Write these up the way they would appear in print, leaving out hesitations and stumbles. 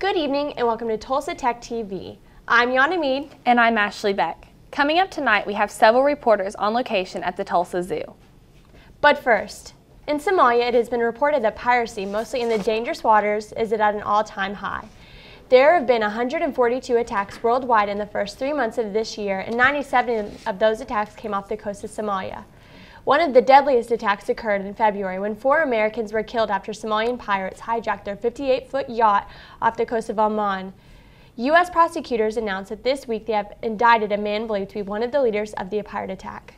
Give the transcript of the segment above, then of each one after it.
Good evening and welcome to Tulsa Tech TV. I'm Yana Mead. And I'm Ashley Beck. Coming up tonight, we have several reporters on location at the Tulsa Zoo. But first, in Somalia, it has been reported that piracy, mostly in the dangerous waters, is at an all-time high. There have been 142 attacks worldwide in the first 3 months of this year, and 97 of those attacks came off the coast of Somalia. One of the deadliest attacks occurred in February when 4 Americans were killed after Somalian pirates hijacked their 58-foot yacht off the coast of Oman. U.S. prosecutors announced that this week they have indicted a man believed to be one of the leaders of the pirate attack.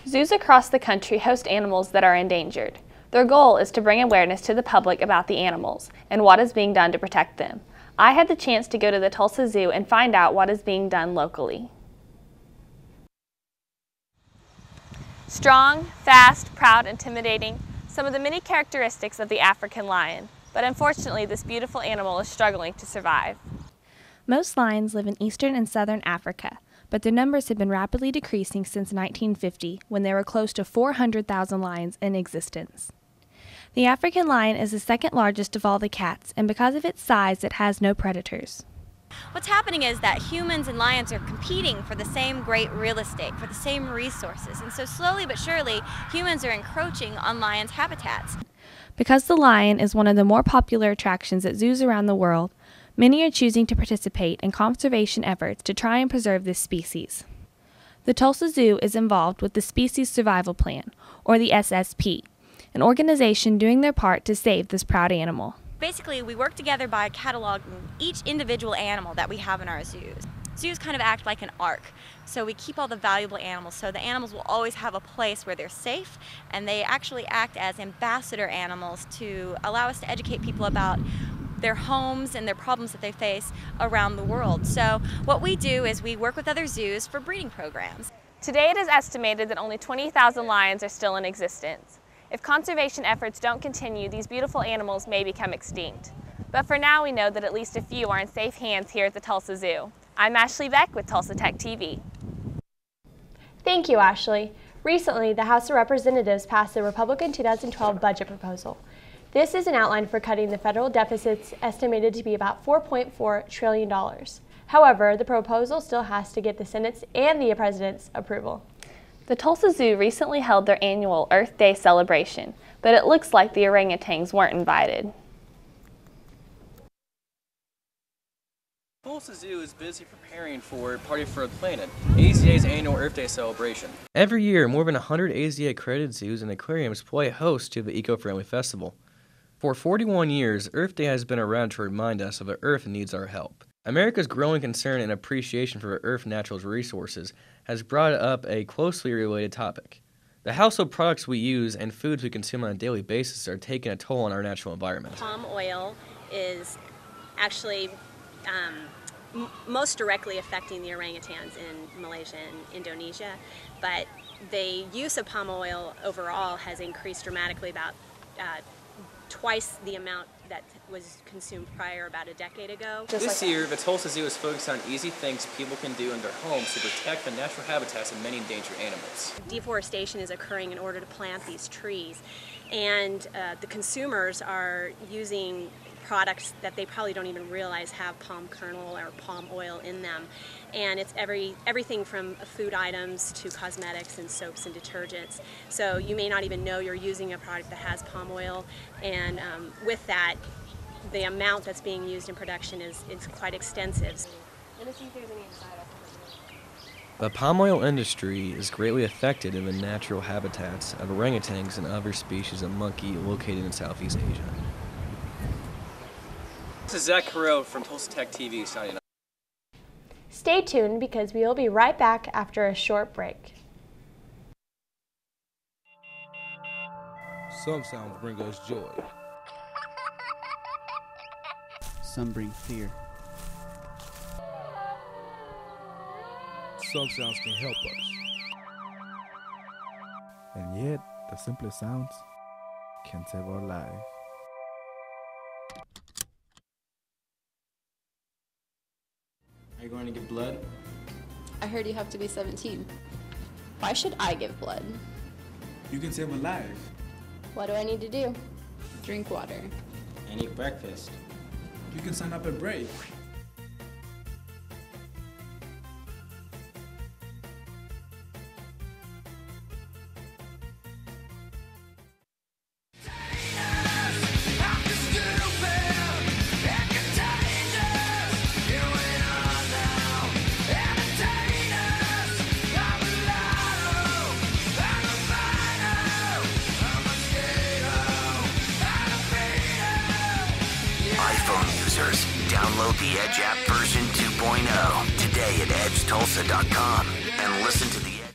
Zoos across the country host animals that are endangered. Their goal is to bring awareness to the public about the animals and what is being done to protect them. I had the chance to go to the Tulsa Zoo and find out what is being done locally. Strong, fast, proud, intimidating, some of the many characteristics of the African lion. But unfortunately, this beautiful animal is struggling to survive. Most lions live in eastern and southern Africa, but their numbers have been rapidly decreasing since 1950, when there were close to 400,000 lions in existence. The African lion is the second largest of all the cats, and because of its size, it has no predators. What's happening is that humans and lions are competing for the same great real estate, for the same resources, and so slowly but surely, humans are encroaching on lions' habitats. Because the lion is one of the more popular attractions at zoos around the world, many are choosing to participate in conservation efforts to try and preserve this species. The Tulsa Zoo is involved with the Species Survival Plan, or the SSP, an organization doing their part to save this proud animal. Basically, we work together by cataloging each individual animal that we have in our zoos. Zoos kind of act like an ark, so we keep all the valuable animals, so the animals will always have a place where they're safe, and they actually act as ambassador animals to allow us to educate people about their homes and their problems that they face around the world. So what we do is we work with other zoos for breeding programs. Today it is estimated that only 20,000 lions are still in existence. If conservation efforts don't continue, these beautiful animals may become extinct. But for now, we know that at least a few are in safe hands here at the Tulsa Zoo. I'm Ashley Beck with Tulsa Tech TV. Thank you, Ashley. Recently, the House of Representatives passed the Republican 2012 budget proposal. This is an outline for cutting the federal deficits estimated to be about $4.4 trillion. However, the proposal still has to get the Senate's and the President's approval. The Tulsa Zoo recently held their annual Earth Day celebration, but it looks like the orangutans weren't invited. Tulsa Zoo is busy preparing for Party for the Planet, AZA's annual Earth Day celebration. Every year, more than 100 AZA-accredited zoos and aquariums play host to the eco-friendly festival. For 41 years, Earth Day has been around to remind us that the Earth needs our help. America's growing concern and appreciation for the Earth's natural resources has brought up a closely related topic. The household products we use and foods we consume on a daily basis are taking a toll on our natural environment. Palm oil is actually most directly affecting the orangutans in Malaysia and Indonesia, but the use of palm oil overall has increased dramatically, about twice the amount that was consumed prior about a decade ago. This year, the Tulsa Zoo is focused on easy things people can do in their homes to protect the natural habitats of many endangered animals. Deforestation is occurring in order to plant these trees, and the consumers are using products that they probably don't even realize have palm kernel or palm oil in them. And it's everything from food items to cosmetics and soaps and detergents. So you may not even know you're using a product that has palm oil, and with that, the amount that's being used in production is quite extensive. The palm oil industry is greatly affected in the natural habitats of orangutans and other species of monkey located in Southeast Asia. This is Zach Carrell from Tulsa Tech TV signing off. Stay tuned because we will be right back after a short break. Some sounds bring us joy. Some bring fear. Some sounds can help us. And yet, the simplest sounds can save our lives. Are you going to give blood? I heard you have to be 17. Why should I give blood? You can save a life. What do I need to do? Drink water. And eat breakfast. You can sign up at Brave. iPhone users, download the Edge app version 2.0 today at edgetulsa.com and listen to the Edge.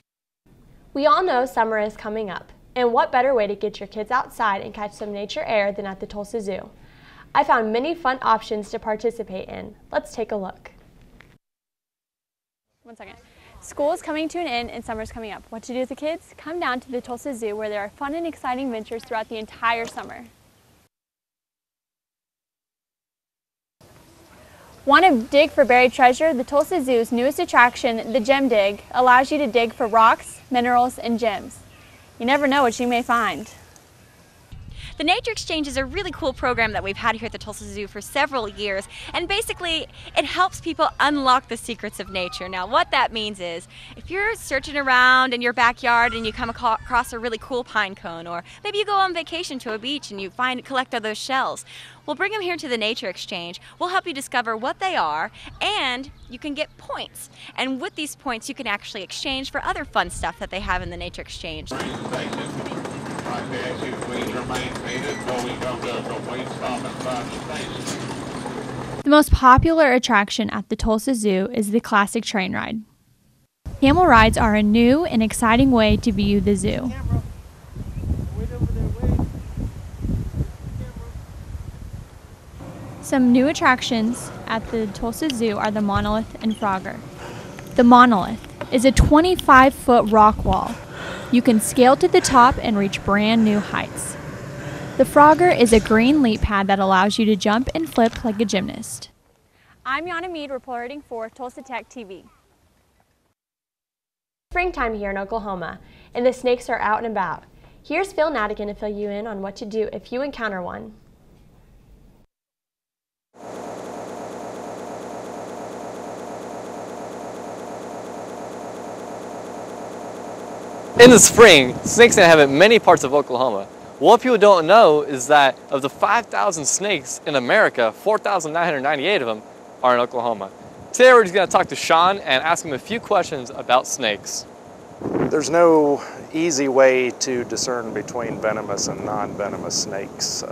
We all know summer is coming up, and what better way to get your kids outside and catch some nature air than at the Tulsa Zoo? I found many fun options to participate in. Let's take a look. 1 second. School is coming to an end and summer's coming up. What to do with the kids? Come down to the Tulsa Zoo where there are fun and exciting ventures throughout the entire summer. Want to dig for buried treasure? The Tulsa Zoo's newest attraction, the Gem Dig, allows you to dig for rocks, minerals, and gems. You never know what you may find. The Nature Exchange is a really cool program that we've had here at the Tulsa Zoo for several years, and basically it helps people unlock the secrets of nature. Now what that means is, if you're searching around in your backyard and you come across a really cool pine cone, or maybe you go on vacation to a beach and you collect all those shells, we'll bring them here to the Nature Exchange. We'll help you discover what they are, and you can get points. And with these points you can actually exchange for other fun stuff that they have in the Nature Exchange. The most popular attraction at the Tulsa Zoo is the classic train ride. Camel rides are a new and exciting way to view the zoo. Some new attractions at the Tulsa Zoo are the Monolith and Frogger. The Monolith is a 25-foot rock wall. You can scale to the top and reach brand new heights. The Frogger is a green leap pad that allows you to jump and flip like a gymnast. I'm Yana Mead reporting for Tulsa Tech TV. Springtime here in Oklahoma, and the snakes are out and about. Here's Phil Nadigan to fill you in on what to do if you encounter one. In the spring, snakes inhabit many parts of Oklahoma. What people don't know is that of the 5,000 snakes in America, 4,998 of them are in Oklahoma. Today we're just going to talk to Sean and ask him a few questions about snakes. There's no easy way to discern between venomous and non-venomous snakes.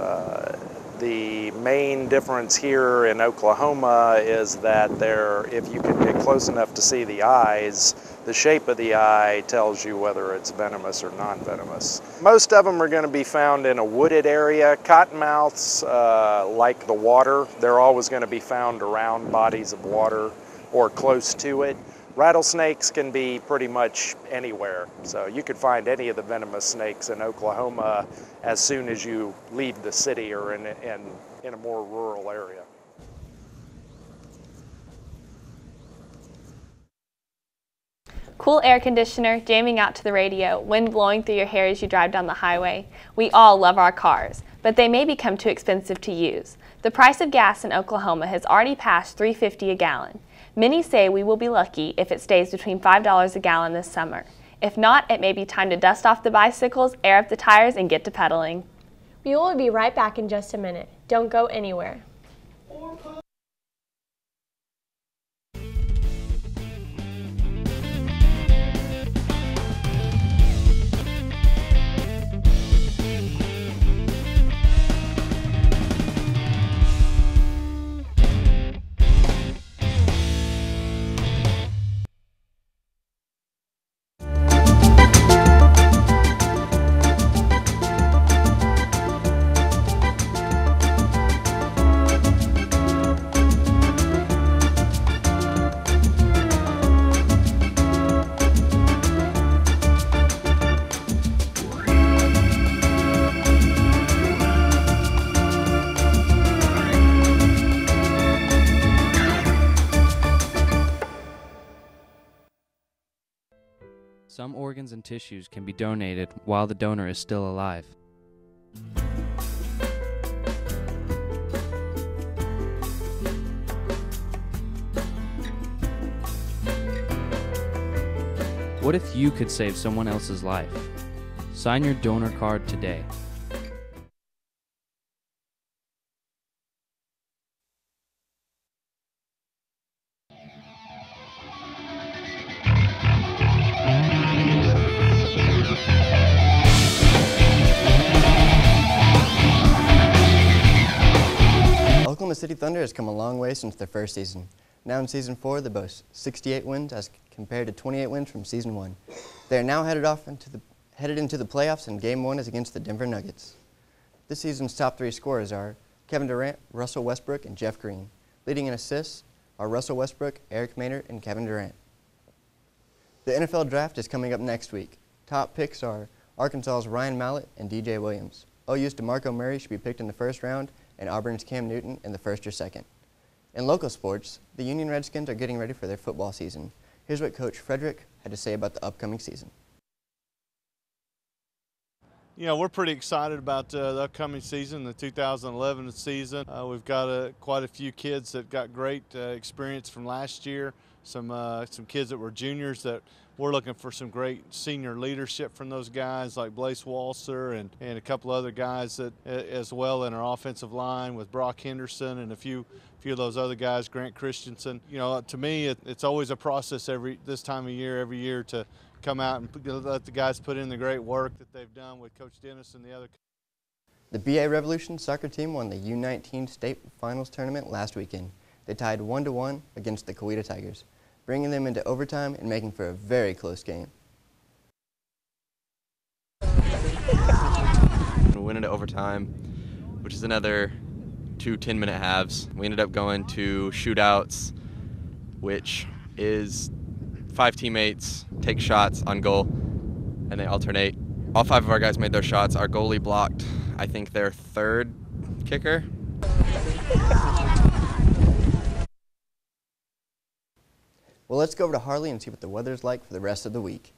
The main difference here in Oklahoma is that if you can get close enough to see the eyes, the shape of the eye tells you whether it's venomous or non-venomous. Most of them are going to be found in a wooded area. Cottonmouths, like the water, they're always going to be found around bodies of water or close to it. Rattlesnakes can be pretty much anywhere, so you could find any of the venomous snakes in Oklahoma as soon as you leave the city or in a more rural area. Cool air conditioner, jamming out to the radio, wind blowing through your hair as you drive down the highway. We all love our cars, but they may become too expensive to use. The price of gas in Oklahoma has already passed $3.50 a gallon. Many say we will be lucky if it stays between $5 a gallon this summer. If not, it may be time to dust off the bicycles, air up the tires, and get to pedaling. We will be right back in just a minute. Don't go anywhere. Some organs and tissues can be donated while the donor is still alive. What if you could save someone else's life? Sign your donor card today. Oklahoma City Thunder has come a long way since their first season. Now in Season 4, they boast 68 wins as compared to 28 wins from Season 1. They are now headed into the playoffs, and Game 1 is against the Denver Nuggets. This season's top 3 scorers are Kevin Durant, Russell Westbrook, and Jeff Green. Leading in assists are Russell Westbrook, Eric Maynard, and Kevin Durant. The NFL Draft is coming up next week. Top picks are Arkansas's Ryan Mallett and DJ Williams. OU's DeMarco Murray should be picked in the first round, and Auburn's Cam Newton in the first or second. In local sports, the Union Redskins are getting ready for their football season. Here's what Coach Frederick had to say about the upcoming season. You know, we're pretty excited about the upcoming season, the 2011 season. We've got quite a few kids that got great experience from last year. Some kids that were juniors that we're looking for some great senior leadership from those guys, like Blaise Walser and a couple other guys that as well in our offensive line with Brock Henderson and a few of those other guys, Grant Christensen. You know, to me, it's always a process this time of year, every year, to come out and let the guys put in the great work that they've done with Coach Dennis and the other. The BA Revolution soccer team won the U19 state finals tournament last weekend. They tied 1-1 against the Coweta Tigers, bringing them into overtime and making for a very close game. We went into overtime, which is another 2 10-minute halves. We ended up going to shootouts, which is 5 teammates take shots on goal, and they alternate. All 5 of our guys made their shots. Our goalie blocked, I think, their 3rd kicker. Well, let's go over to Harley and see what the weather's like for the rest of the week.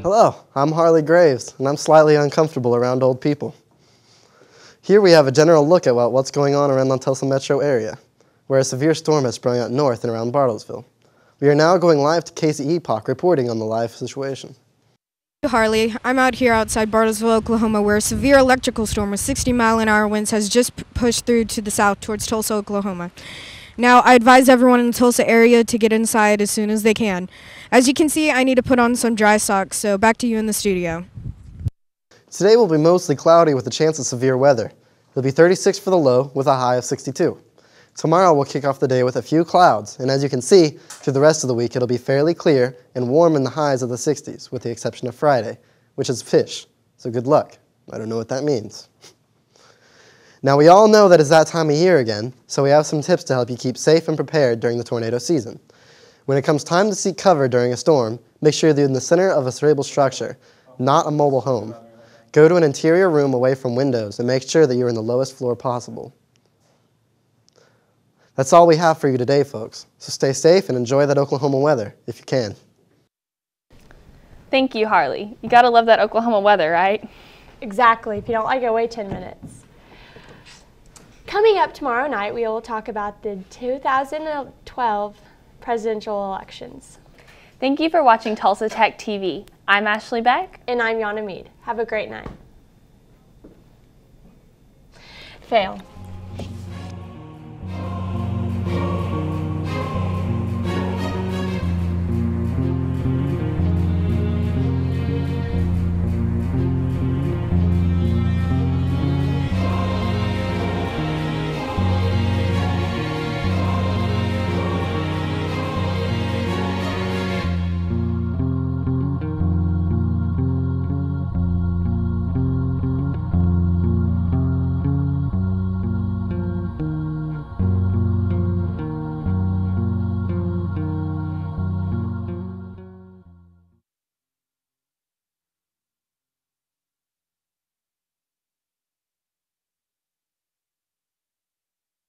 Hello, I'm Harley Graves, and I'm slightly uncomfortable around old people. Here we have a general look at what's going on around the Tulsa metro area, where a severe storm has sprung out north and around Bartlesville. We are now going live to Casey Epoch reporting on the live situation. Harley, I'm out here outside Bartlesville, Oklahoma, where a severe electrical storm with 60-mile-an-hour winds has just pushed through to the south towards Tulsa, Oklahoma. Now, I advise everyone in the Tulsa area to get inside as soon as they can. As you can see, I need to put on some dry socks, so back to you in the studio. Today will be mostly cloudy with a chance of severe weather. It'll be 36 for the low with a high of 62. Tomorrow we'll kick off the day with a few clouds, and as you can see, through the rest of the week it'll be fairly clear and warm in the highs of the 60s, with the exception of Friday, which is fish, so good luck. I don't know what that means. Now we all know that it's that time of year again, so we have some tips to help you keep safe and prepared during the tornado season. When it comes time to seek cover during a storm, make sure you're in the center of a stable structure, not a mobile home. Go to an interior room away from windows and make sure that you're in the lowest floor possible. That's all we have for you today, folks. So stay safe and enjoy that Oklahoma weather, if you can. Thank you, Harley. You gotta love that Oklahoma weather, right? Exactly. If you don't like it, wait 10 minutes. Coming up tomorrow night, we will talk about the 2012 presidential elections. Thank you for watching Tulsa Tech TV. I'm Ashley Beck. And I'm Yana Mead. Have a great night. Fail.